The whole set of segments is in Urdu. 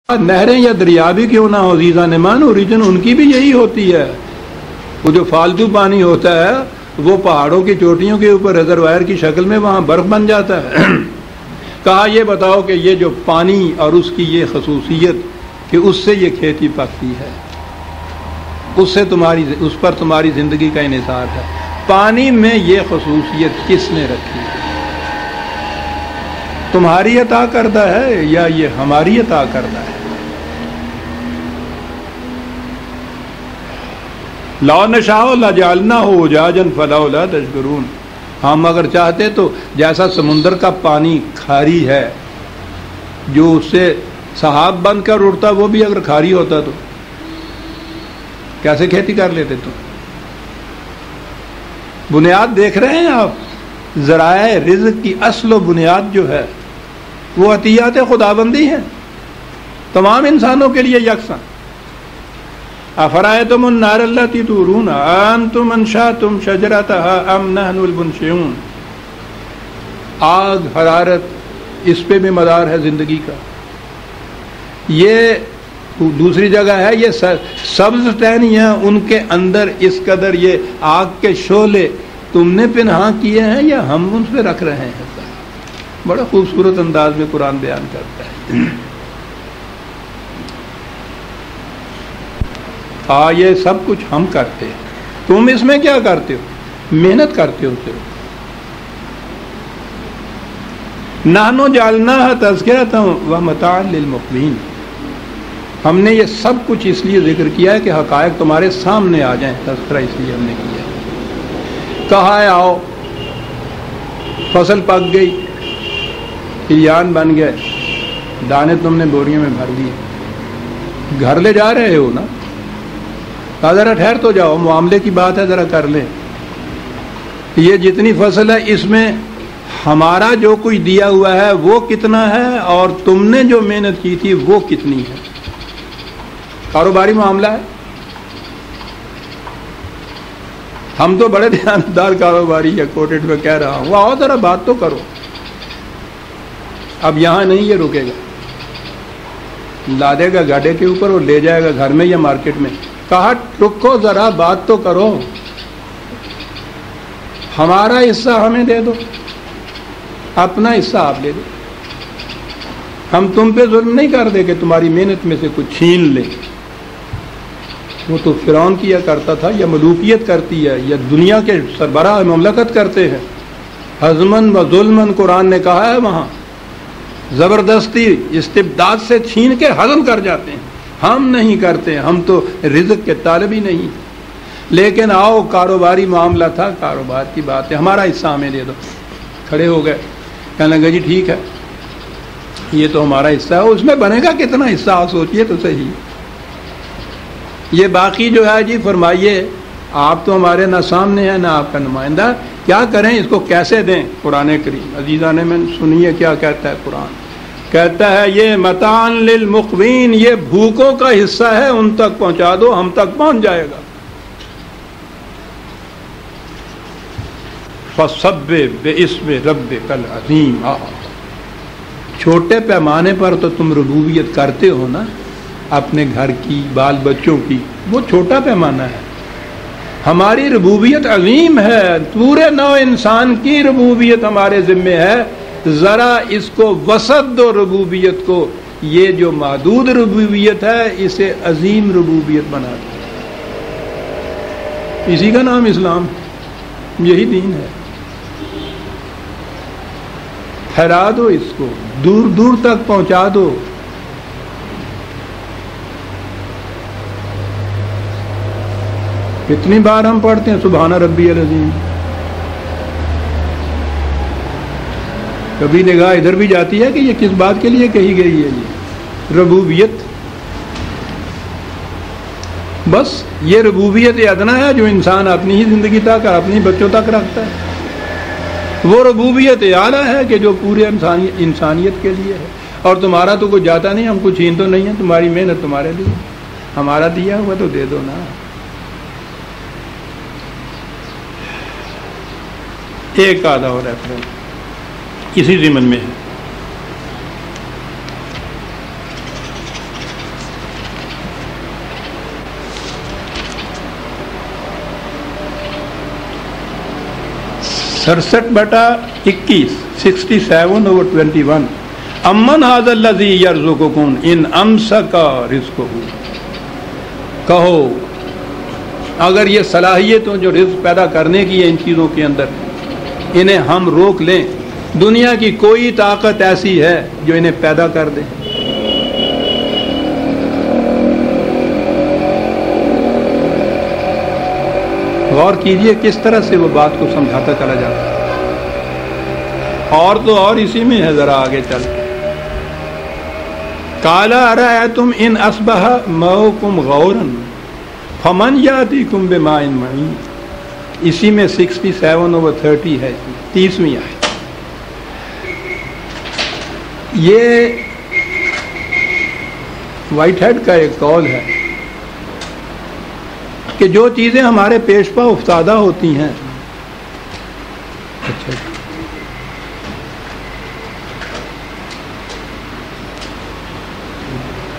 نہریں یا دریا بھی کیوں نہ ہو عزیزان مان، اوریجن ان کی بھی یہی ہوتی ہے. وہ جو فالتو پانی ہوتا ہے وہ پہاڑوں کی چوٹیوں کے اوپر ریزروائر کی شکل میں وہاں برف بن جاتا ہے. کہا یہ بتاؤ کہ یہ جو پانی اور اس کی یہ خصوصیت کہ اس سے یہ کھیتی پکتی ہے، اس پر تمہاری زندگی کا انحصار ہے، پانی میں یہ خصوصیت کس نے رکھی ہے؟ تمہاری عطا کردہ ہے یا یہ ہماری عطا کردہ ہے؟ لو نشاء لجعلناہ اجاجا فلولا تشکرون. ہم اگر چاہتے تو جیسا سمندر کا پانی کھاری ہے جو اس سے سحاب بن کر اڑتا، وہ بھی اگر کھاری ہوتا تو کیسے کھیتی کر لیتے؟ تو بنیاد دیکھ رہے ہیں آپ، ذرائع رزق کی اصل و بنیاد جو ہے وہ عطیات خداوندی ہیں، تمام انسانوں کے لیے یکساں. افرأیتم النار التی تورون انتم انشأتم شجرتها ام نحن المنشئون. آگ، حرارت، اس پہ بھی مدار ہے زندگی کا. یہ دوسری جگہ ہے یہ سبز ٹہنیاں، ان کے اندر اس قدر یہ آگ کے شعلے تم نے پنہاں کیے ہیں یا ہم ان پہ رکھ رہے ہیں؟ بڑا خوبصورت انداز میں قرآن بیان کرتا ہے. یہ سب کچھ ہم کرتے ہیں، تم اس میں کیا کرتے ہو؟ محنت کرتے ہو صرف. نحن جعلناها تذکرۃ ومتاعا للمقوین. ہم نے یہ سب کچھ اس لیے ذکر کیا ہے کہ حقائق تمہارے سامنے آ جائیں، تذکرہ اس لیے ہم نے کیا ہے. کہا ہے آؤ، فصل پک گئی، کلیان بن گئے، دانے تم نے بوریوں میں بھر لیے، گھر لے جا رہے ہو نا؟ ذرا ٹھہر تو جاؤ، معاملے کی بات ہے، ذرا کر لیں. یہ جتنی فصل ہے اس میں ہمارا جو کچھ دیا ہوا ہے وہ کتنا ہے اور تم نے جو محنت کی تھی وہ کتنی ہے. کاروباری معاملہ ہے. ہم تو بڑے دیانتدار کاروباری ہے، کوٹڈ میں کہہ رہا ہوں، آؤ ذرا بات تو کرو. اب یہاں نہیں یہ رکے گا، لادے گا گاڑے کے اوپر اور لے جائے گا گھر میں یا مارکیٹ میں. کہا رکو ذرا بات تو کرو، ہمارا حصہ ہمیں دے دو، اپنا حصہ آپ لے دو. ہم تم پہ ظلم نہیں کر دیں کہ تمہاری محنت میں سے کچھ چھین لیں. وہ تو فرعون کیا کرتا تھا، یا ملوکیت کرتی ہے، یا دنیا کے سربراہ مملکت کرتے ہیں. ہضمن و ظلمن قرآن نے کہا ہے وہاں، زبردستی استبداد سے چھین کے ہضم کر جاتے ہیں. ہم نہیں کرتے، ہم تو رزق کے طالب ہی نہیں. لیکن آؤ، کاروباری معاملہ تھا، کاروبار کی بات ہے، ہمارا حصہ ہمیں دے دو. کھڑے ہو گئے، کہنے لگے جی ٹھیک ہے، یہ تو ہمارا حصہ ہے. اس میں بنے گا کتنا حصہ آپ سوچئے تو صحیح. یہ باقی جو ہے جی فرمائیے، آپ تو ہمارے نہ سامنے ہیں نہ آپ کا نمائندہ، کیا کریں، اس کو کیسے دیں؟ قرآن کریم عزیزان میں سنیے کیا کہتا ہے قرآن. کہتا ہے یہ متاعا للمقوین، یہ بھوکوں کا حصہ ہے، ان تک پہنچا دو، ہم تک پہنچ جائے گا. فَسَبِّحْ بِاسْمِ رَبِّكَ الْعَظِيمِ. چھوٹے پیمانے پر تو تم ربوبیت کرتے ہو نا، اپنے گھر کی، بال بچوں کی، وہ چھوٹا پیمانہ ہے. ہماری ربوبیت عظیم ہے، پورے نوع انسان کی ربوبیت ہمارے ذمے ہے. ذرا اس کو وسعت دو ربوبیت کو. یہ جو محدود ربوبیت ہے اسے عظیم ربوبیت بنا دو. اسی کا نام اسلام، یہی دین ہے. پھیلا دو اس کو، دور دور تک پہنچا دو. کتنی بار ہم پڑھتے ہیں سبحان ربی العظیم. کبھی نگاہ ادھر بھی جاتی ہے کہ یہ کس بات کے لیے کہی گئی ہے؟ یہ ربوبیت، بس یہ ربوبیت ادنا ہے جو انسان اپنی ہی زندگی تک اور اپنی بچوں تک رکھتا ہے. وہ ربوبیت اعلیٰ ہے کہ جو پورے انسانیت کے لیے ہے. اور تمہارا تو کچھ جاتا نہیں، ہم کچھ چھین تو نہیں ہیں، تمہاری محنت تمہارے لیے، ہمارا دیا ہوا تو دے دو نا. ایک آدھا اور ریفرنس اسی ضمن میں ہے. 67/21 67/21 امن ھذا الذی یرزقکم ان امسک رزقہ. کہو اگر یہ صلاحیتوں جو رزق پیدا کرنے کی ہے ان چیزوں کے اندر انہیں ہم روک لیں، دنیا کی کوئی طاقت ایسی ہے جو انہیں پیدا کر دے؟ غور کیجئے کس طرح سے وہ بات کو سمجھاتا چلا جاتا ہے. اور تو اور اسی میں ہے، ذرا آگے چل. قال ارأیتم ان اصبح ماؤکم غورا فمن یأتیکم بماء معین. اسی میں 67/30 ہے، 30ویں آیت. یہ وائٹ ہیڈ کا ایک قول ہے کہ جو چیزیں ہمارے پیش پا افتادہ ہوتی ہیں،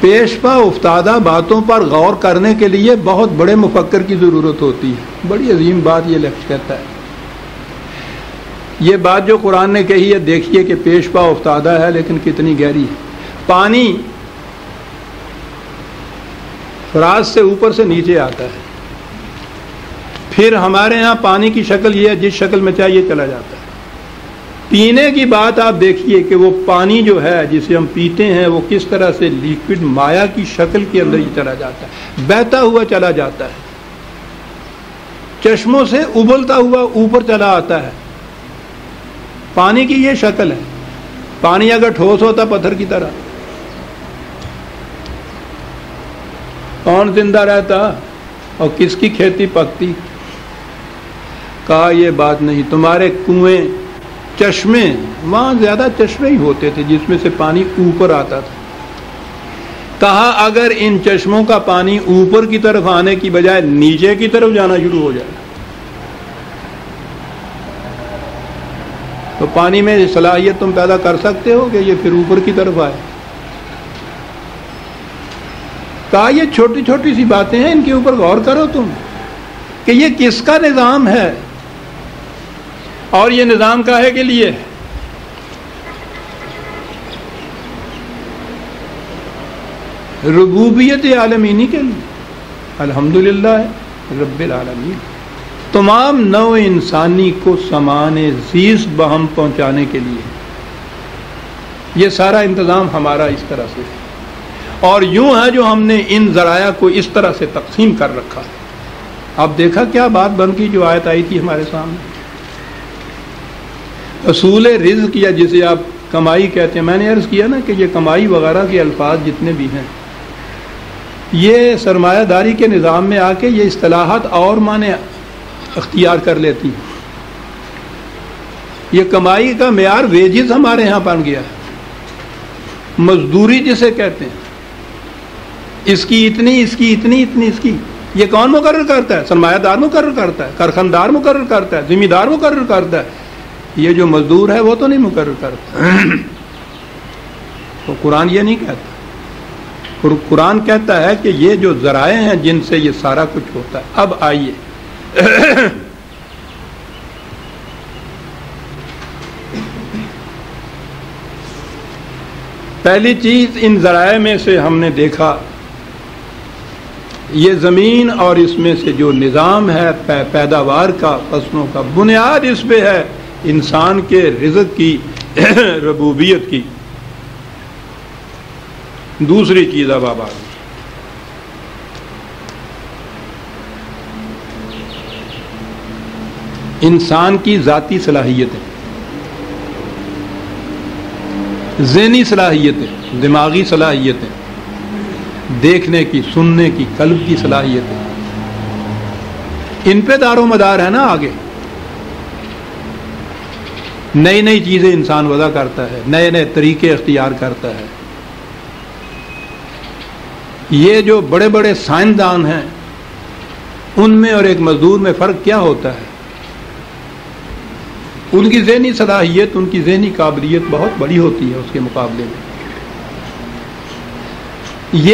پیش پا افتادہ باتوں پر غور کرنے کے لیے بہت بڑے مفکر کی ضرورت ہوتی ہے. بڑی عظیم بات یہ لفظ کہتا ہے. یہ بات جو قرآن نے کہی ہے، دیکھیے کہ پیش پا افتادہ ہے لیکن کتنی گہری ہے. پانی فراز سے اوپر سے نیچے آتا ہے، پھر ہمارے ہاں پانی کی شکل یہ ہے جس شکل میں چاہیے چلا جاتا ہے. پینے کی بات آپ دیکھیے کہ وہ پانی جو ہے جسے ہم پیتے ہیں وہ کس طرح سے لیکوڈ مایا کی شکل کے اندر ہی چلا جاتا ہے، بہتا ہوا چلا جاتا ہے، چشموں سے ابلتا ہوا اوپر چلا آتا ہے. پانی کی یہ شکل ہے. پانی اگر ٹھوس ہوتا پتھر کی طرح کون زندہ رہتا اور کس کی کھیتی پکتی؟ کہا یہ بات نہیں. تمہارے کنویں، چشمے، وہاں زیادہ چشمے ہی ہوتے تھے جس میں سے پانی اوپر آتا تھا. کہا اگر ان چشموں کا پانی اوپر کی طرف آنے کی بجائے نیچے کی طرف جانا شروع ہو جائے تو پانی میں صلاحیت تم پیدا کر سکتے ہو کہ یہ پھر اوپر کی طرف آئے؟ کہا یہ چھوٹی چھوٹی سی باتیں ہیں، ان کے اوپر غور کرو تم کہ یہ کس کا نظام ہے اور یہ نظام کاہے کے لیے ہے. ربوبیت عالمینی کے لیے. الحمدللہ رب العالمین. تمام نوع انسانی کو سامان زیست بہم پہنچانے کے لیے یہ سارا انتظام ہمارا اس طرح سے ہے. اور یوں ہے جو ہم نے ان ذرائع کو اس طرح سے تقسیم کر رکھا ہے. اب دیکھا کیا بات بن کی جو آیت آئی تھی ہمارے سامنے. اصول رزق یا جسے آپ کمائی کہتے ہیں، میں نے عرض کیا نا کہ یہ کمائی وغیرہ کے الفاظ جتنے بھی ہیں یہ سرمایہ داری کے نظام میں آ کے یہ اصطلاحات اور معنی اختیار کر لیتی ہیں. یہ کمائی کا معیار ویجز ہمارے ہاں بن گیا ہے. مزدوری جسے کہتے ہیں، اس کی اتنی، اس کی اتنی، اتنی اس کی، یہ کون مقرر کرتا ہے؟ سرمایہ دار مقرر کرتا ہے، کارخانہ مقرر کرتا ہے، ذمہ دار مقرر کرتا ہے. یہ جو مزدور ہے وہ تو نہیں مقرر کرتا. تو قرآن یہ نہیں کہتا. قرآن کہتا ہے کہ یہ جو ذرائع ہیں جن سے یہ سارا کچھ ہوتا ہے. اب آئیے پہلی چیز ان ذرائع میں سے ہم نے دیکھا یہ زمین اور اس میں سے جو نظام ہے پیداوار کا، فصلوں کا، بنیاد اس پہ ہے انسان کے رزق کی ربوبیت کی. دوسری چیز اب آپ آگے انسان کی ذاتی صلاحیتیں، ذہنی صلاحیتیں، دماغی صلاحیتیں، دیکھنے کی، سننے کی، قلب کی صلاحیتیں، ان پہ دار و مدار ہے نا. آگے نئی نئی چیزیں انسان وضع کرتا ہے، نئے نئے طریقے اختیار کرتا ہے. یہ جو بڑے بڑے سائنسدان ہیں ان میں اور ایک مزدور میں فرق کیا ہوتا ہے؟ ان کی ذہنی صلاحیت، ان کی ذہنی قابلیت بہت بڑی ہوتی ہے اس کے مقابلے میں. یہ